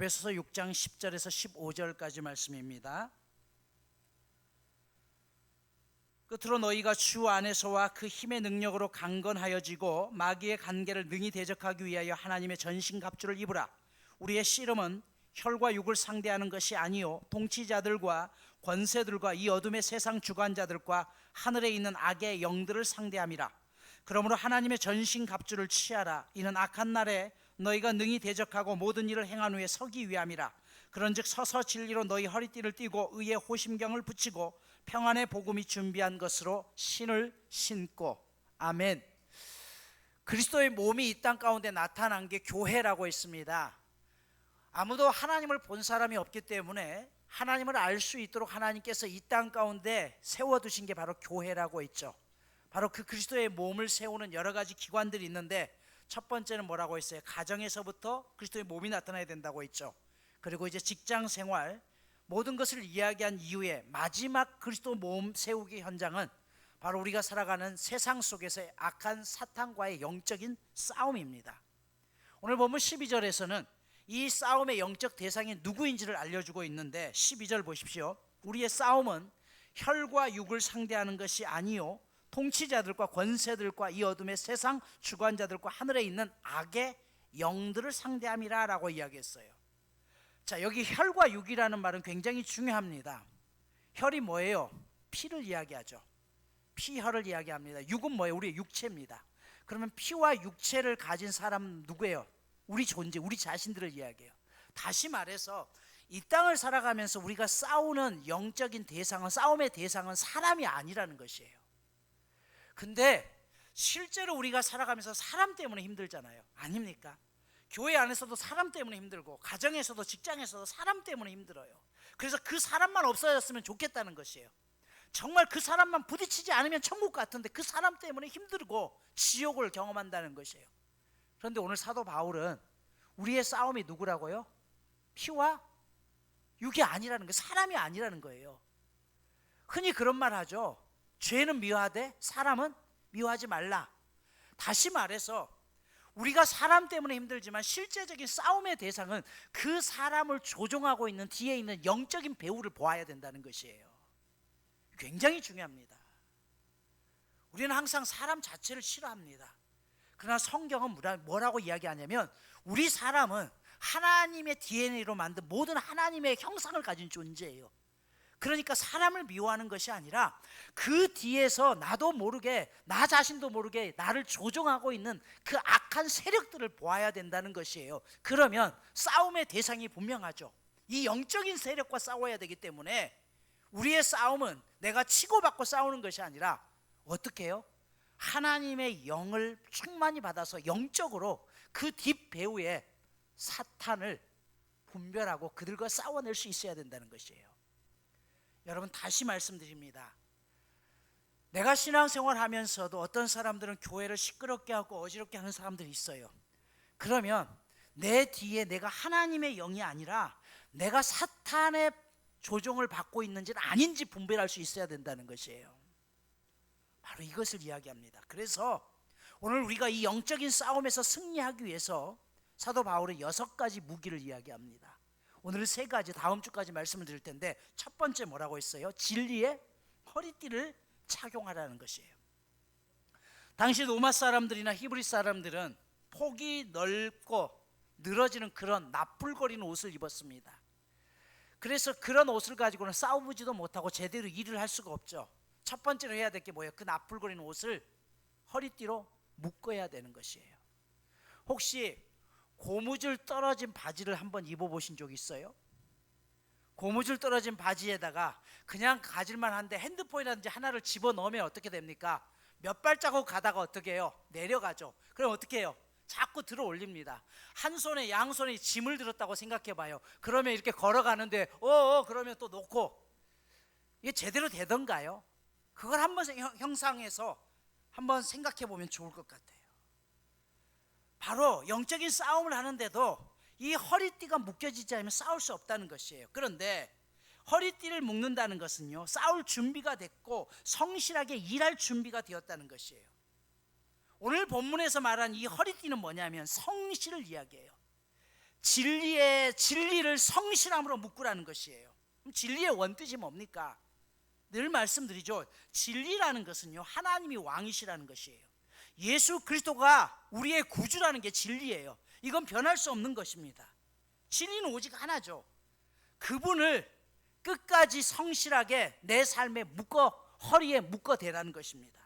에베소서 6장 10절에서 15절까지 말씀입니다. 끝으로 너희가 주 안에서와 그 힘의 능력으로 강건하여지고 마귀의 간계를 능히 대적하기 위하여 하나님의 전신갑주를 입으라. 우리의 씨름은 혈과 육을 상대하는 것이 아니요 통치자들과 권세들과 이 어둠의 세상 주관자들과 하늘에 있는 악의 영들을 상대함이라. 그러므로 하나님의 전신갑주를 취하라. 이는 악한 날에 너희가 능히 대적하고 모든 일을 행한 후에 서기 위함이라. 그런즉 서서 진리로 너희 허리띠를 띠고 의의 호심경을 붙이고 평안의 복음이 준비한 것으로 신을 신고. 아멘. 그리스도의 몸이 이 땅 가운데 나타난 게 교회라고 했습니다. 아무도 하나님을 본 사람이 없기 때문에 하나님을 알 수 있도록 하나님께서 이 땅 가운데 세워두신 게 바로 교회라고 했죠. 바로 그 그리스도의 몸을 세우는 여러 가지 기관들이 있는데, 첫 번째는 뭐라고 했어요? 가정에서부터 그리스도의 몸이 나타나야 된다고 했죠. 그리고 이제 직장 생활, 모든 것을 이야기한 이후에 마지막 그리스도 몸 세우기 현장은 바로 우리가 살아가는 세상 속에서의 악한 사탄과의 영적인 싸움입니다. 오늘 본문 12절에서는 이 싸움의 영적 대상이 누구인지를 알려주고 있는데, 12절 보십시오. 우리의 싸움은 혈과 육을 상대하는 것이 아니요 통치자들과 권세들과 이 어둠의 세상 주관자들과 하늘에 있는 악의 영들을 상대함이라 라고 이야기했어요. 자, 여기 혈과 육이라는 말은 굉장히 중요합니다. 혈이 뭐예요? 피를 이야기하죠. 피혈을 이야기합니다. 육은 뭐예요? 우리의 육체입니다. 그러면 피와 육체를 가진 사람 누구예요? 우리 존재, 우리 자신들을 이야기해요. 다시 말해서 이 땅을 살아가면서 우리가 싸우는 영적인 대상은, 싸움의 대상은 사람이 아니라는 것이에요. 근데 실제로 우리가 살아가면서 사람 때문에 힘들잖아요. 아닙니까? 교회 안에서도 사람 때문에 힘들고, 가정에서도 직장에서도 사람 때문에 힘들어요. 그래서 그 사람만 없어졌으면 좋겠다는 것이에요. 정말 그 사람만 부딪히지 않으면 천국 같은데 그 사람 때문에 힘들고 지옥을 경험한다는 것이에요. 그런데 오늘 사도 바울은 우리의 싸움이 누구라고요? 피와 육이 아니라는 거예요. 사람이 아니라는 거예요. 흔히 그런 말 하죠. 죄는 미워하되 사람은 미워하지 말라. 다시 말해서 우리가 사람 때문에 힘들지만 실제적인 싸움의 대상은 그 사람을 조종하고 있는 뒤에 있는 영적인 배후를 보아야 된다는 것이에요. 굉장히 중요합니다. 우리는 항상 사람 자체를 싫어합니다. 그러나 성경은 뭐라고 이야기하냐면, 우리 사람은 하나님의 DNA로 만든 모든 하나님의 형상을 가진 존재예요. 그러니까 사람을 미워하는 것이 아니라 그 뒤에서 나도 모르게, 나 자신도 모르게 나를 조종하고 있는 그 악한 세력들을 보아야 된다는 것이에요. 그러면 싸움의 대상이 분명하죠. 이 영적인 세력과 싸워야 되기 때문에 우리의 싸움은 내가 치고받고 싸우는 것이 아니라 어떻게 해요? 하나님의 영을 충만히 받아서 영적으로 그 뒷배후에 사탄을 분별하고 그들과 싸워낼 수 있어야 된다는 것이에요. 여러분, 다시 말씀드립니다. 내가 신앙생활 하면서도 어떤 사람들은 교회를 시끄럽게 하고 어지럽게 하는 사람들이 있어요. 그러면 내 뒤에 내가 하나님의 영이 아니라 내가 사탄의 조종을 받고 있는지는 아닌지 분별할 수 있어야 된다는 것이에요. 바로 이것을 이야기합니다. 그래서 오늘 우리가 이 영적인 싸움에서 승리하기 위해서 사도 바울의 6가지 무기를 이야기합니다. 오늘은 3가지, 다음 주까지 말씀을 드릴 텐데, 첫 번째 뭐라고 했어요? 진리의 허리띠를 착용하라는 것이에요. 당시 로마 사람들이나 히브리 사람들은 폭이 넓고 늘어지는 그런 나풀거리는 옷을 입었습니다. 그래서 그런 옷을 가지고는 싸우지도 못하고 제대로 일을 할 수가 없죠. 첫 번째로 해야 될 게 뭐예요? 그 나풀거리는 옷을 허리띠로 묶어야 되는 것이에요. 혹시 고무줄 떨어진 바지를 한번 입어보신 적 있어요? 고무줄 떨어진 바지에다가 그냥 가질만 한데 핸드폰이라든지 하나를 집어넣으면 어떻게 됩니까? 몇 발자국 가다가 어떻게 해요? 내려가죠. 그럼 어떻게 해요? 자꾸 들어 올립니다. 한 손에 양손에 짐을 들었다고 생각해 봐요. 그러면 이렇게 걸어가는데 그러면 또 놓고, 이게 제대로 되던가요? 그걸 한번 형상해서 한번 생각해 보면 좋을 것 같아요. 바로 영적인 싸움을 하는데도 이 허리띠가 묶여지지 않으면 싸울 수 없다는 것이에요. 그런데 허리띠를 묶는다는 것은요, 싸울 준비가 됐고 성실하게 일할 준비가 되었다는 것이에요. 오늘 본문에서 말한 이 허리띠는 뭐냐면 성실을 이야기해요. 진리를 성실함으로 묶으라는 것이에요. 그럼 진리의 원뜻이 뭡니까? 늘 말씀드리죠. 진리라는 것은요, 하나님이 왕이시라는 것이에요. 예수 그리스도가 우리의 구주라는 게 진리예요. 이건 변할 수 없는 것입니다. 진리는 오직 하나죠. 그분을 끝까지 성실하게 내 삶에 허리에 묶어 대라는 것입니다.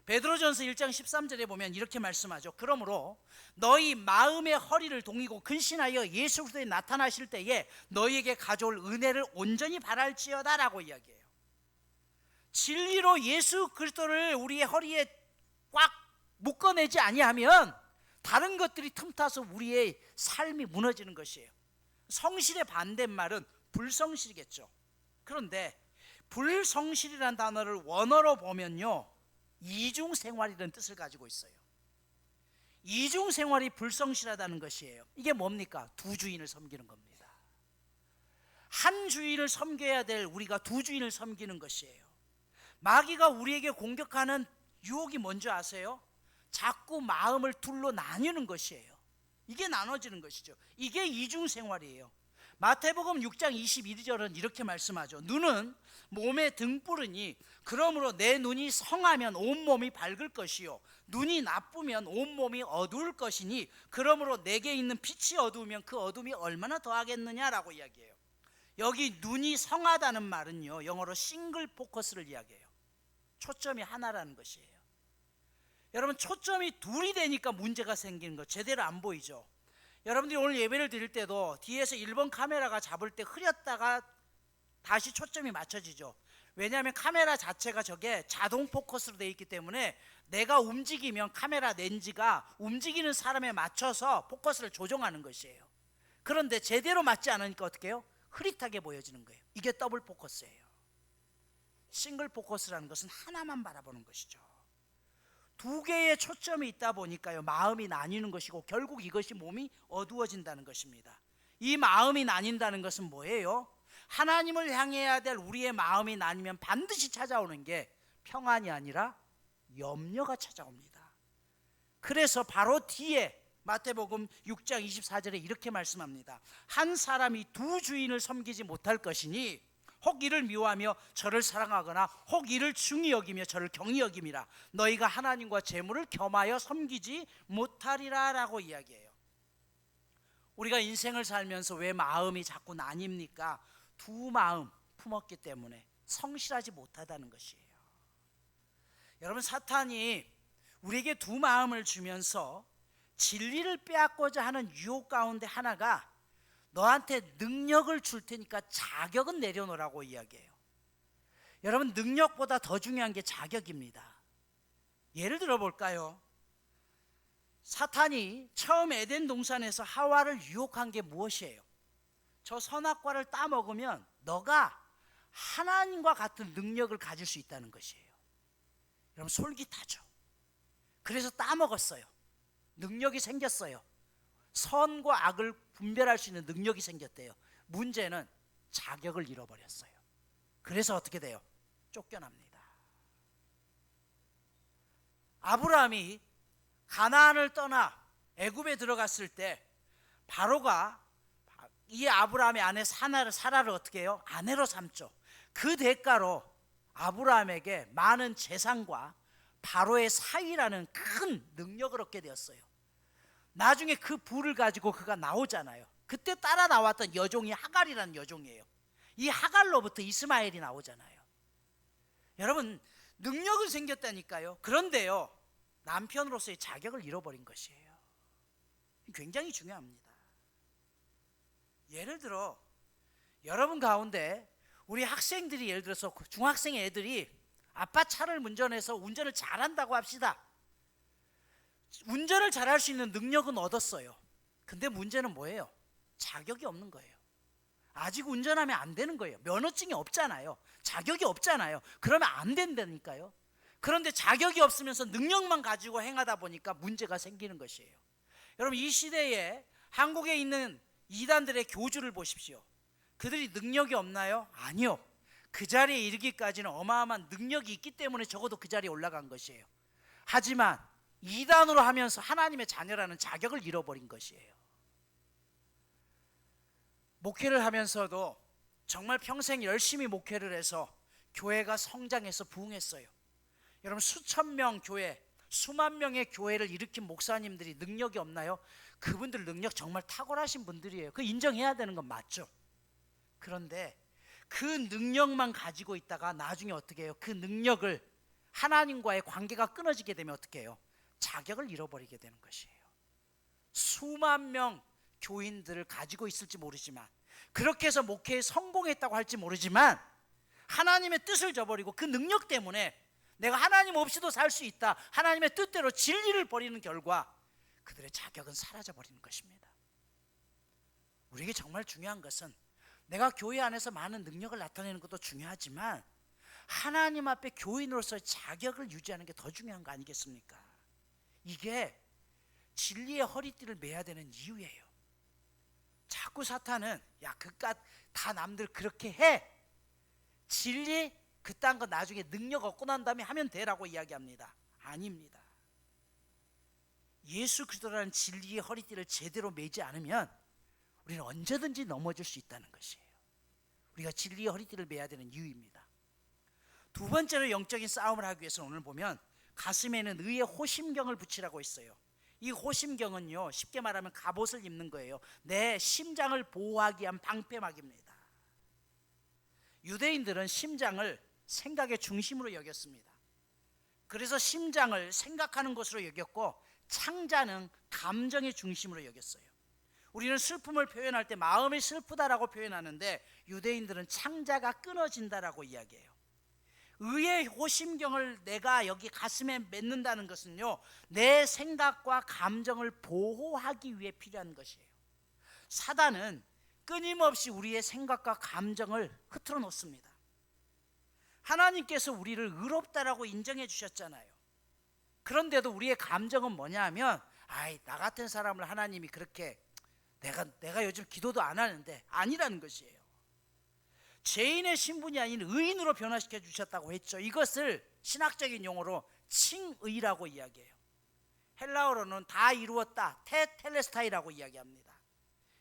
베드로전서 1장 13절에 보면 이렇게 말씀하죠. 그러므로 너희 마음의 허리를 동이고 근신하여 예수 그리스도에 나타나실 때에 너희에게 가져올 은혜를 온전히 바랄지어다 라고 이야기해요. 진리로 예수 그리스도를 우리의 허리에 꽉 묶어내지 아니하면 다른 것들이 틈타서 우리의 삶이 무너지는 것이에요. 성실의 반대말은 불성실이겠죠. 그런데 불성실이라는 단어를 원어로 보면요, 이중생활이라는 뜻을 가지고 있어요. 이중생활이 불성실하다는 것이에요. 이게 뭡니까? 두 주인을 섬기는 겁니다. 한 주인을 섬겨야 될 우리가 두 주인을 섬기는 것이에요. 마귀가 우리에게 공격하는 유혹이 뭔지 아세요? 자꾸 마음을 둘로 나뉘는 것이에요. 이게 나눠지는 것이죠. 이게 이중생활이에요. 마태복음 6장 21절은 이렇게 말씀하죠. 눈은 몸의 등불이니 그러므로 내 눈이 성하면 온몸이 밝을 것이요 눈이 나쁘면 온몸이 어두울 것이니 그러므로 내게 있는 빛이 어두우면 그 어둠이 얼마나 더하겠느냐라고 이야기해요. 여기 눈이 성하다는 말은요, 영어로 싱글 포커스를 이야기해요. 초점이 하나라는 것이에요. 여러분, 초점이 둘이 되니까 문제가 생기는 거 제대로 안 보이죠. 여러분들이 오늘 예배를 드릴 때도 뒤에서 1번 카메라가 잡을 때 흐렸다가 다시 초점이 맞춰지죠. 왜냐하면 카메라 자체가 저게 자동 포커스로 되어 있기 때문에 내가 움직이면 카메라 렌즈가 움직이는 사람에 맞춰서 포커스를 조정하는 것이에요. 그런데 제대로 맞지 않으니까 어떻게 해요? 흐릿하게 보여지는 거예요. 이게 더블 포커스예요. 싱글 포커스라는 것은 하나만 바라보는 것이죠. 두 개의 초점이 있다 보니까요, 마음이 나뉘는 것이고 결국 이것이 몸이 어두워진다는 것입니다. 이 마음이 나뉜다는 것은 뭐예요? 하나님을 향해야 될 우리의 마음이 나뉘면 반드시 찾아오는 게 평안이 아니라 염려가 찾아옵니다. 그래서 바로 뒤에 마태복음 6장 24절에 이렇게 말씀합니다. 한 사람이 두 주인을 섬기지 못할 것이니 혹 이를 미워하며 저를 사랑하거나 혹 이를 중히 여기며 저를 경히 여김이라. 너희가 하나님과 재물을 겸하여 섬기지 못하리라 라고 이야기해요. 우리가 인생을 살면서 왜 마음이 자꾸 나뉩니까? 두 마음 품었기 때문에 성실하지 못하다는 것이에요. 여러분, 사탄이 우리에게 두 마음을 주면서 진리를 빼앗고자 하는 유혹 가운데 하나가 너한테 능력을 줄 테니까 자격은 내려놓으라고 이야기해요. 여러분, 능력보다 더 중요한 게 자격입니다. 예를 들어 볼까요? 사탄이 처음 에덴 동산에서 하와를 유혹한 게 무엇이에요? 저 선악과를 따먹으면 너가 하나님과 같은 능력을 가질 수 있다는 것이에요. 여러분, 솔깃하죠. 그래서 따먹었어요. 능력이 생겼어요. 선과 악을 분별할 수 있는 능력이 생겼대요. 문제는 자격을 잃어버렸어요. 그래서 어떻게 돼요? 쫓겨납니다. 아브라함이 가나안을 떠나 애굽에 들어갔을 때 바로가 이 아브라함의 아내 사라를 어떻게 해요? 아내로 삼죠. 그 대가로 아브라함에게 많은 재산과 바로의 사위라는 큰 능력을 얻게 되었어요. 나중에 그 부를 가지고 그가 나오잖아요. 그때 따라 나왔던 여종이 하갈이라는 여종이에요. 이 하갈로부터 이스마엘이 나오잖아요. 여러분, 능력은 생겼다니까요. 그런데요, 남편으로서의 자격을 잃어버린 것이에요. 굉장히 중요합니다. 예를 들어 여러분 가운데 우리 학생들이, 예를 들어서 중학생 애들이 아빠 차를 운전해서 운전을 잘한다고 합시다. 운전을 잘할 수 있는 능력은 얻었어요. 근데 문제는 뭐예요? 자격이 없는 거예요. 아직 운전하면 안 되는 거예요. 면허증이 없잖아요. 자격이 없잖아요. 그러면 안 된다니까요. 그런데 자격이 없으면서 능력만 가지고 행하다 보니까 문제가 생기는 것이에요. 여러분, 이 시대에 한국에 있는 이단들의 교주를 보십시오. 그들이 능력이 없나요? 아니요. 그 자리에 이르기까지는 어마어마한 능력이 있기 때문에 적어도 그 자리에 올라간 것이에요. 하지만 이단으로 하면서 하나님의 자녀라는 자격을 잃어버린 것이에요. 목회를 하면서도 정말 평생 열심히 목회를 해서 교회가 성장해서 부흥했어요. 여러분, 수천 명 교회, 수만 명의 교회를 일으킨 목사님들이 능력이 없나요? 그분들 능력 정말 탁월하신 분들이에요. 그 인정해야 되는 건 맞죠. 그런데 그 능력만 가지고 있다가 나중에 어떻게 해요? 그 능력을 하나님과의 관계가 끊어지게 되면 어떻게 해요? 자격을 잃어버리게 되는 것이에요. 수만 명 교인들을 가지고 있을지 모르지만, 그렇게 해서 목회에 성공했다고 할지 모르지만, 하나님의 뜻을 저버리고 그 능력 때문에 내가 하나님 없이도 살 수 있다, 하나님의 뜻대로 진리를 버리는 결과 그들의 자격은 사라져버리는 것입니다. 우리에게 정말 중요한 것은, 내가 교회 안에서 많은 능력을 나타내는 것도 중요하지만 하나님 앞에 교인으로서의 자격을 유지하는 게 더 중요한 거 아니겠습니까? 이게 진리의 허리띠를 매야 되는 이유예요. 자꾸 사탄은 야, 그깟 다 남들 그렇게 해, 진리 그딴 거 나중에 능력 얻고 난 다음에 하면 되라고 이야기합니다. 아닙니다. 예수 그리스도라는 진리의 허리띠를 제대로 매지 않으면 우리는 언제든지 넘어질 수 있다는 것이에요. 우리가 진리의 허리띠를 매야 되는 이유입니다. 두 번째로 영적인 싸움을 하기 위해서는 오늘 보면 가슴에는 의의 호심경을 붙이라고 했어요. 이 호심경은요, 쉽게 말하면 갑옷을 입는 거예요. 내 심장을 보호하기 위한 방패막입니다. 유대인들은 심장을 생각의 중심으로 여겼습니다. 그래서 심장을 생각하는 것으로 여겼고, 창자는 감정의 중심으로 여겼어요. 우리는 슬픔을 표현할 때 마음이 슬프다라고 표현하는데, 유대인들은 창자가 끊어진다라고 이야기해요. 의의 호심경을 내가 여기 가슴에 맺는다는 것은요, 내 생각과 감정을 보호하기 위해 필요한 것이에요. 사단은 끊임없이 우리의 생각과 감정을 흐트러 놓습니다. 하나님께서 우리를 의롭다라고 인정해 주셨잖아요. 그런데도 우리의 감정은 뭐냐 하면, 아이, 나 같은 사람을 하나님이 그렇게, 내가 요즘 기도도 안 하는데, 아니라는 것이에요. 죄인의 신분이 아닌 의인으로 변화시켜 주셨다고 했죠. 이것을 신학적인 용어로 칭의라고 이야기해요. 헬라어로는 다 이루었다, 테텔레스타이라고 이야기합니다.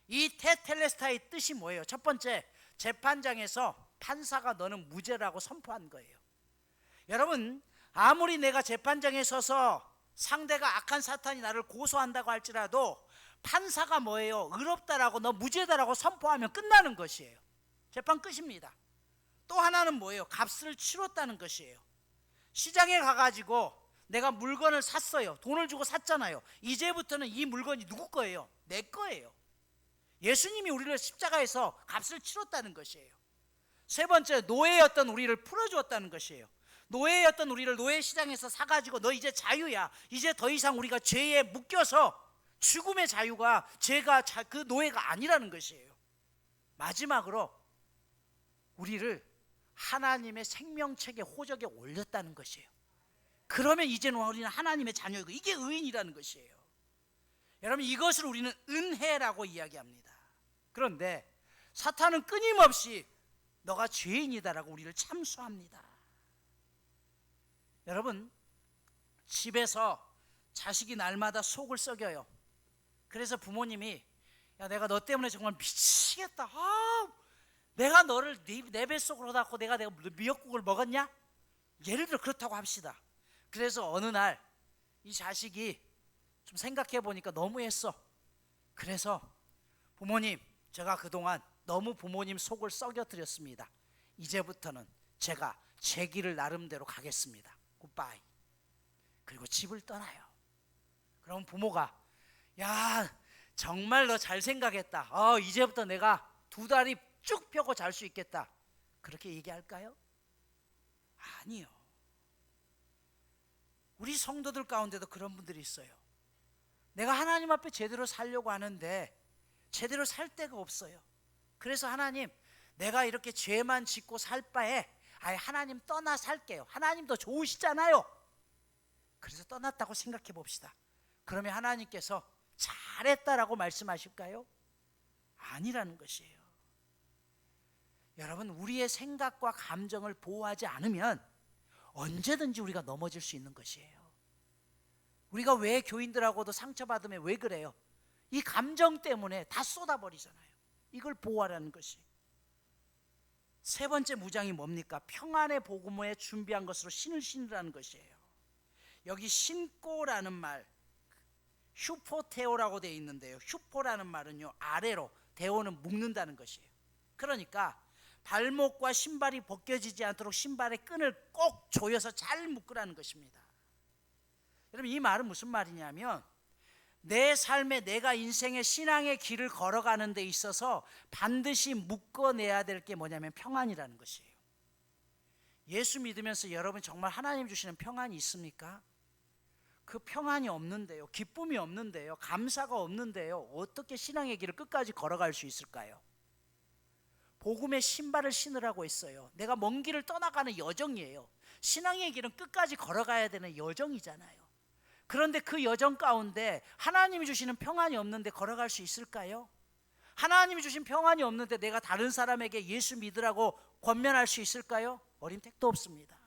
이 테텔레스타의 뜻이 뭐예요? 첫 번째, 재판장에서 판사가 너는 무죄라고 선포한 거예요. 여러분, 아무리 내가 재판장에 서서 상대가 악한 사탄이 나를 고소한다고 할지라도 판사가 뭐예요? 의롭다라고, 너 무죄다라고 선포하면 끝나는 것이에요. 재판 끝입니다. 또 하나는 뭐예요? 값을 치렀다는 것이에요. 시장에 가가지고 내가 물건을 샀어요. 돈을 주고 샀잖아요. 이제부터는 이 물건이 누구 거예요? 내 거예요. 예수님이 우리를 십자가에서 값을 치렀다는 것이에요. 세 번째, 노예였던 우리를 풀어주었다는 것이에요. 노예였던 우리를 노예시장에서 사가지고 너 이제 자유야, 이제 더 이상 우리가 죄에 묶여서 죽음의 자유가, 죄가 그 노예가 아니라는 것이에요. 마지막으로 우리를 하나님의 생명책의 호적에 올렸다는 것이에요. 그러면 이제는 우리는 하나님의 자녀이고, 이게 의인이라는 것이에요. 여러분, 이것을 우리는 은혜라고 이야기합니다. 그런데 사탄은 끊임없이 너가 죄인이다라고 우리를 참수합니다. 여러분, 집에서 자식이 날마다 속을 썩여요. 그래서 부모님이, 야, 내가 너 때문에 정말 미치겠다, 내가 너를 내 뱃속으로 낳고 내가 미역국을 먹었냐? 예를 들어 그렇다고 합시다. 그래서 어느 날 이 자식이 좀 생각해 보니까 너무했어. 그래서 부모님, 제가 그동안 너무 부모님 속을 썩여드렸습니다. 이제부터는 제가 제 길을 나름대로 가겠습니다. 굿바이. 그리고 집을 떠나요. 그럼 부모가, 야, 정말 너 잘 생각했다, 이제부터 내가 두 다리 쭉 펴고 잘 수 있겠다, 그렇게 얘기할까요? 아니요. 우리 성도들 가운데도 그런 분들이 있어요. 내가 하나님 앞에 제대로 살려고 하는데 제대로 살 데가 없어요. 그래서 하나님, 내가 이렇게 죄만 짓고 살 바에 아예 하나님 떠나 살게요. 하나님 더 좋으시잖아요. 그래서 떠났다고 생각해 봅시다. 그러면 하나님께서 잘했다라고 말씀하실까요? 아니라는 것이에요. 여러분, 우리의 생각과 감정을 보호하지 않으면 언제든지 우리가 넘어질 수 있는 것이에요. 우리가 왜 교인들하고도 상처받으면 왜 그래요? 이 감정 때문에 다 쏟아버리잖아요. 이걸 보호하라는 것이. 세 번째 무장이 뭡니까? 평안의 복음에 준비한 것으로 신을 신으라는 것이에요. 여기 신고라는 말, 휴포테오라고 되어 있는데요, 휴포라는 말은요 아래로, 데오는 묶는다는 것이에요. 그러니까 발목과 신발이 벗겨지지 않도록 신발의 끈을 꼭 조여서 잘 묶으라는 것입니다. 여러분, 이 말은 무슨 말이냐면, 내 삶에, 내가 인생의 신앙의 길을 걸어가는 데 있어서 반드시 묶어내야 될 게 뭐냐면 평안이라는 것이에요. 예수 믿으면서 여러분 정말 하나님 주시는 평안이 있습니까? 그 평안이 없는데요, 기쁨이 없는데요, 감사가 없는데요, 어떻게 신앙의 길을 끝까지 걸어갈 수 있을까요? 복음의 신발을 신으라고 했어요. 내가 먼 길을 떠나가는 여정이에요. 신앙의 길은 끝까지 걸어가야 되는 여정이잖아요. 그런데 그 여정 가운데 하나님이 주시는 평안이 없는데 걸어갈 수 있을까요? 하나님이 주신 평안이 없는데 내가 다른 사람에게 예수 믿으라고 권면할 수 있을까요? 어림택도 없습니다.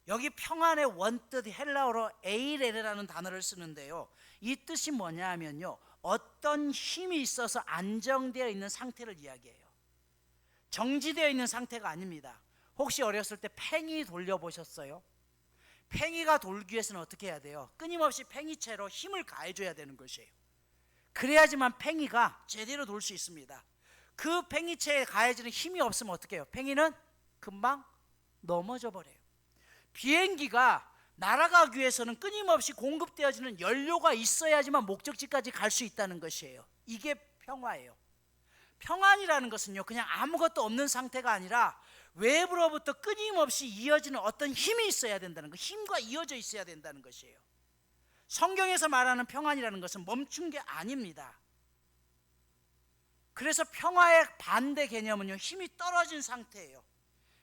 여기 평안의 원뜻 헬라어로 에이레라는 단어를 쓰는데요, 이 뜻이 뭐냐 하면요, 어떤 힘이 있어서 안정되어 있는 상태를 이야기해요. 정지되어 있는 상태가 아닙니다. 혹시 어렸을 때 팽이 돌려보셨어요? 팽이가 돌기 위해서는 어떻게 해야 돼요? 끊임없이 팽이채로 힘을 가해줘야 되는 것이에요. 그래야지만 팽이가 제대로 돌 수 있습니다. 그 팽이채에 가해지는 힘이 없으면 어떻게 해요? 팽이는 금방 넘어져 버려요. 비행기가 날아가기 위해서는 끊임없이 공급되어지는 연료가 있어야지만 목적지까지 갈 수 있다는 것이에요. 이게 평화예요. 평안이라는 것은요, 그냥 아무것도 없는 상태가 아니라 외부로부터 끊임없이 이어지는 어떤 힘이 있어야 된다는 것, 힘과 이어져 있어야 된다는 것이에요. 성경에서 말하는 평안이라는 것은 멈춘 게 아닙니다. 그래서 평화의 반대 개념은요, 힘이 떨어진 상태예요.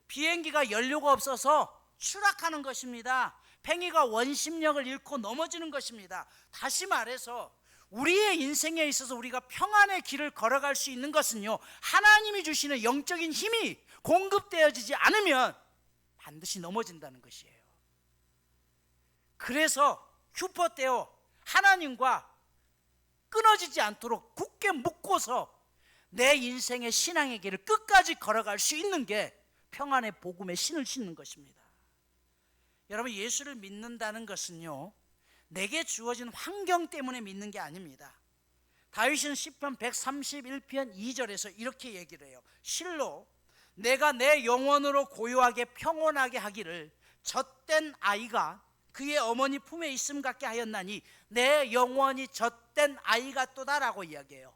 비행기가 연료가 없어서 추락하는 것입니다. 팽이가 원심력을 잃고 넘어지는 것입니다. 다시 말해서 우리의 인생에 있어서 우리가 평안의 길을 걸어갈 수 있는 것은요, 하나님이 주시는 영적인 힘이 공급되어지지 않으면 반드시 넘어진다는 것이에요. 그래서 휴포테오, 하나님과 끊어지지 않도록 굳게 묶고서 내 인생의 신앙의 길을 끝까지 걸어갈 수 있는 게 평안의 복음의 신을 신는 것입니다. 여러분, 예수를 믿는다는 것은요, 내게 주어진 환경 때문에 믿는 게 아닙니다. 다윗은 시편 131편 2절에서 이렇게 얘기를 해요. 실로 내가 내 영혼으로 고요하게 평온하게 하기를 젖된 아이가 그의 어머니 품에 있음 같게 하였나니 내 영혼이 젖된 아이 같도다라고 이야기해요.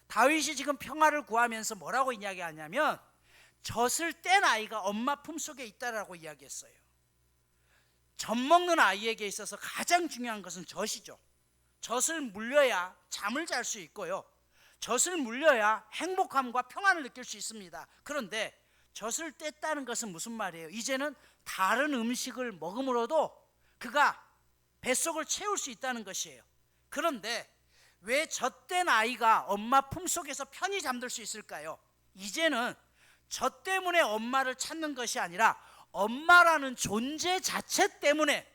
다윗이 지금 평화를 구하면서 뭐라고 이야기하냐면, 젖을 뗀 아이가 엄마 품속에 있다라고 이야기했어요. 젖 먹는 아이에게 있어서 가장 중요한 것은 젖이죠. 젖을 물려야 잠을 잘 수 있고요, 젖을 물려야 행복함과 평안을 느낄 수 있습니다. 그런데 젖을 뗐다는 것은 무슨 말이에요? 이제는 다른 음식을 먹음으로도 그가 뱃속을 채울 수 있다는 것이에요. 그런데 왜 젖된 아이가 엄마 품속에서 편히 잠들 수 있을까요? 이제는 젖 때문에 엄마를 찾는 것이 아니라 엄마라는 존재 자체 때문에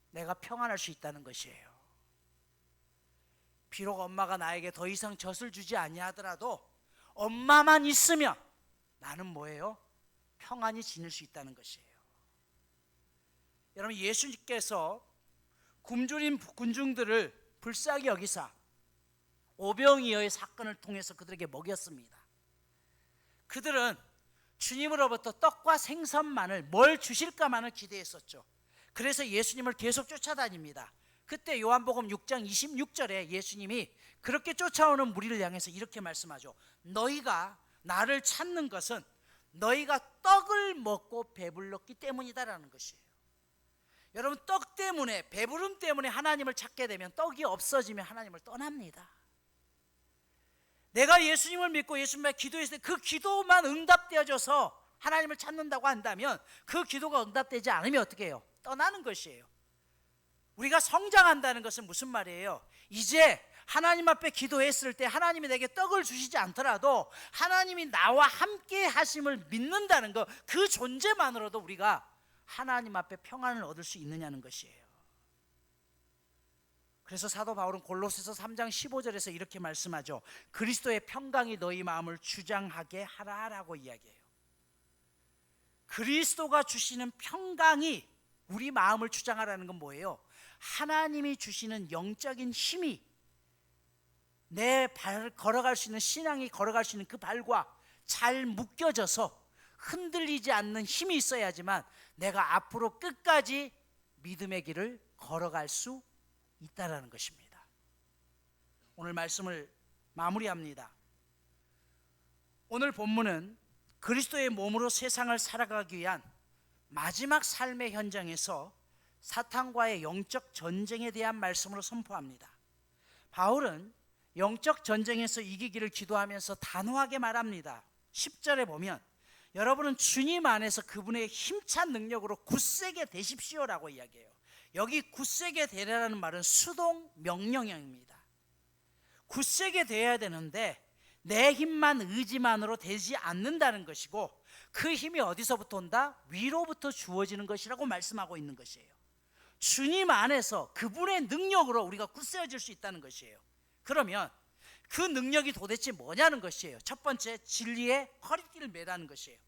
내가 평안할 수 있다는 것이에요. 비록 엄마가 나에게 더 이상 젖을 주지 아니하더라도 엄마만 있으면 나는 뭐예요? 평안히 지낼 수 있다는 것이에요. 여러분, 예수님께서 굶주린 군중들을 불쌍히 여기사 오병이어의 사건을 통해서 그들에게 먹였습니다. 그들은 주님으로부터 떡과 생선만을, 뭘 주실까만을 기대했었죠. 그래서 예수님을 계속 쫓아다닙니다. 그때 요한복음 6장 26절에 예수님이 그렇게 쫓아오는 무리를 향해서 이렇게 말씀하죠. 너희가 나를 찾는 것은 너희가 떡을 먹고 배불렀기 때문이다라는 것이에요. 여러분, 떡 때문에, 배부름 때문에 하나님을 찾게 되면, 떡이 없어지면 하나님을 떠납니다. 내가 예수님을 믿고 예수님을 기도했을 때 그 기도만 응답되어져서 하나님을 찾는다고 한다면, 그 기도가 응답되지 않으면 어떻게 해요? 떠나는 것이에요. 우리가 성장한다는 것은 무슨 말이에요? 이제 하나님 앞에 기도했을 때 하나님이 내게 떡을 주시지 않더라도 하나님이 나와 함께 하심을 믿는다는 것, 그 존재만으로도 우리가 하나님 앞에 평안을 얻을 수 있느냐는 것이에요. 그래서 사도 바울은 골로새서 3장 15절에서 이렇게 말씀하죠. 그리스도의 평강이 너희 마음을 주장하게 하라라고 이야기해요. 그리스도가 주시는 평강이 우리 마음을 주장하라는 건 뭐예요? 하나님이 주시는 영적인 힘이 내 발 걸어갈 수 있는, 신앙이 걸어갈 수 있는 그 발과 잘 묶여져서 흔들리지 않는 힘이 있어야지만 내가 앞으로 끝까지 믿음의 길을 걸어갈 수 있다라는 것입니다. 오늘 말씀을 마무리합니다. 오늘 본문은 그리스도의 몸으로 세상을 살아가기 위한 마지막 삶의 현장에서 사탄과의 영적 전쟁에 대한 말씀으로 선포합니다. 바울은 영적 전쟁에서 이기기를 기도하면서 단호하게 말합니다. 10절에 보면 여러분은 주님 안에서 그분의 힘찬 능력으로 굳세게 되십시오라고 이야기해요. 여기 굳세게 되라는 말은 수동 명령형입니다. 굳세게 돼야 되는데 내 힘만, 의지만으로 되지 않는다는 것이고, 그 힘이 어디서부터 온다? 위로부터 주어지는 것이라고 말씀하고 있는 것이에요. 주님 안에서 그분의 능력으로 우리가 굳세어질 수 있다는 것이에요. 그러면 그 능력이 도대체 뭐냐는 것이에요. 첫 번째, 진리의 허리띠를 매라는 것이에요.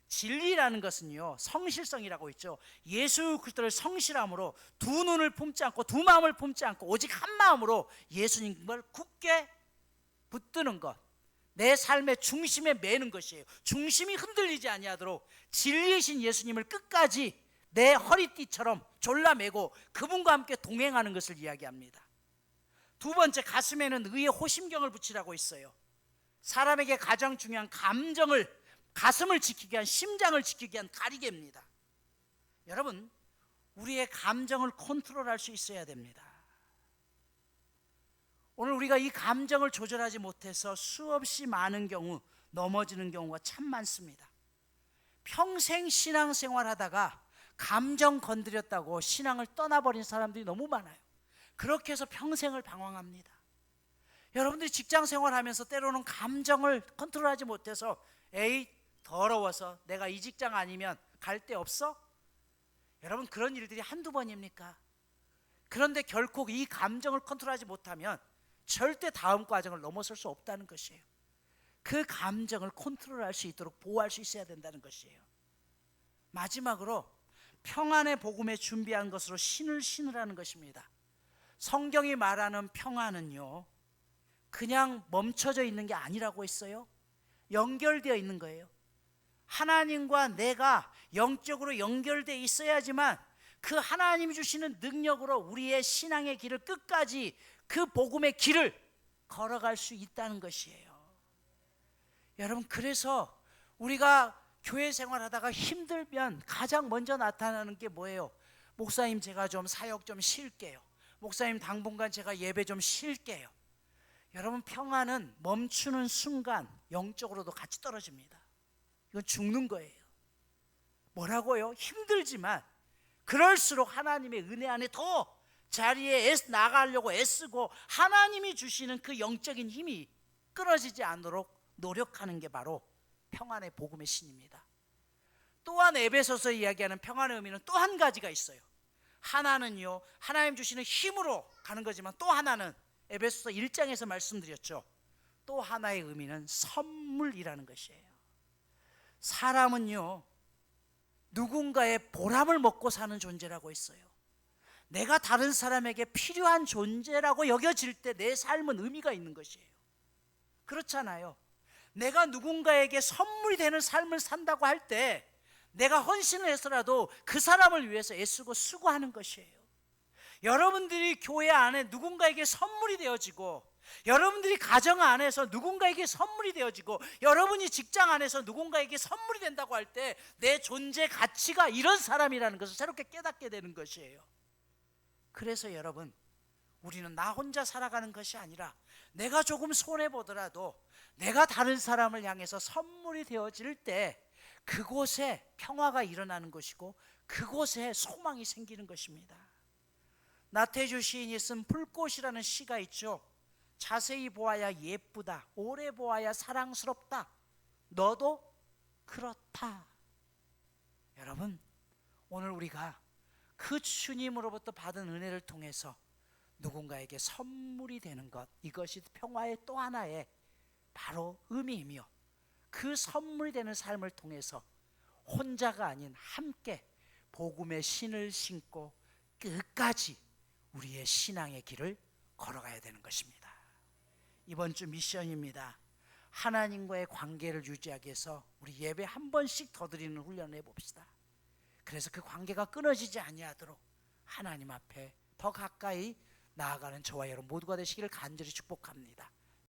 진리라는 것은요, 성실성이라고 있죠. 예수 그리스도를 성실함으로 두 눈을 품지 않고 두 마음을 품지 않고 오직 한 마음으로 예수님을 굳게 붙드는 것, 내 삶의 중심에 매는 것이에요. 중심이 흔들리지 아니하도록 진리이신 예수님을 끝까지 내 허리띠처럼 졸라매고 그분과 함께 동행하는 것을 이야기합니다. 두 번째, 가슴에는 의의 호심경을 붙이라고 있어요. 사람에게 가장 중요한 감정을, 가슴을 지키기 위한, 심장을 지키기 위한 가리개입니다. 여러분, 우리의 감정을 컨트롤할 수 있어야 됩니다. 오늘 우리가 이 감정을 조절하지 못해서 수없이 많은 경우 넘어지는 경우가 참 많습니다. 평생 신앙생활 하다가 감정 건드렸다고 신앙을 떠나버린 사람들이 너무 많아요. 그렇게 해서 평생을 방황합니다. 여러분들이 직장생활 하면서 때로는 감정을 컨트롤하지 못해서 에이 더러워서 내가 이 직장 아니면 갈 데 없어? 여러분, 그런 일들이 한두 번입니까? 그런데 결코 이 감정을 컨트롤하지 못하면 절대 다음 과정을 넘어설 수 없다는 것이에요. 그 감정을 컨트롤할 수 있도록 보호할 수 있어야 된다는 것이에요. 마지막으로 평안의 복음에 준비한 것으로 신을 신으라는 것입니다. 성경이 말하는 평안은요, 그냥 멈춰져 있는 게 아니라고 했어요. 연결되어 있는 거예요. 하나님과 내가 영적으로 연결되어 있어야지만 그 하나님이 주시는 능력으로 우리의 신앙의 길을 끝까지, 그 복음의 길을 걸어갈 수 있다는 것이에요. 여러분, 그래서 우리가 교회 생활하다가 힘들면 가장 먼저 나타나는 게 뭐예요? 목사님, 제가 좀 사역 좀 쉴게요. 목사님, 당분간 제가 예배 좀 쉴게요. 여러분, 평안은 멈추는 순간 영적으로도 같이 떨어집니다. 이건 죽는 거예요. 뭐라고요? 힘들지만 그럴수록 하나님의 은혜 안에 더 자리에 나가려고 애쓰고 하나님이 주시는 그 영적인 힘이 끊어지지 않도록 노력하는 게 바로 평안의 복음의 신입니다. 또한 에베소서 이야기하는 평안의 의미는 또 한 가지가 있어요. 하나는요, 하나님 주시는 힘으로 가는 거지만 또 하나는 에베소서 1장에서 말씀드렸죠. 또 하나의 의미는 선물이라는 것이에요. 사람은요, 누군가의 보람을 먹고 사는 존재라고 했어요. 내가 다른 사람에게 필요한 존재라고 여겨질 때 내 삶은 의미가 있는 것이에요. 그렇잖아요. 내가 누군가에게 선물이 되는 삶을 산다고 할 때 내가 헌신을 해서라도 그 사람을 위해서 애쓰고 수고하는 것이에요. 여러분들이 교회 안에 누군가에게 선물이 되어지고, 여러분들이 가정 안에서 누군가에게 선물이 되어지고, 여러분이 직장 안에서 누군가에게 선물이 된다고 할 때 내 존재 가치가 이런 사람이라는 것을 새롭게 깨닫게 되는 것이에요. 그래서 여러분, 우리는 나 혼자 살아가는 것이 아니라 내가 조금 손해보더라도 내가 다른 사람을 향해서 선물이 되어질 때 그곳에 평화가 일어나는 것이고 그곳에 소망이 생기는 것입니다. 나태주 시인이 쓴 불꽃이라는 시가 있죠. 자세히 보아야 예쁘다, 오래 보아야 사랑스럽다, 너도 그렇다. 여러분, 오늘 우리가 그 주님으로부터 받은 은혜를 통해서 누군가에게 선물이 되는 것, 이것이 평화의 또 하나의 바로 의미이며, 그 선물이 되는 삶을 통해서 혼자가 아닌 함께 복음의 신을 신고 끝까지 우리의 신앙의 길을 걸어가야 되는 것입니다. 이번 주 미션입니다. 하나님과의 관계를 유지하기 위해서 우리 예배 한 번씩 더 드리는 훈련을 해봅시다. 그래서 그 관계가 끊어지지 아니하도록 하나님 앞에 더 가까이 나아가는 저와 여러분 모두가 되시기를 간절히 축복합니다.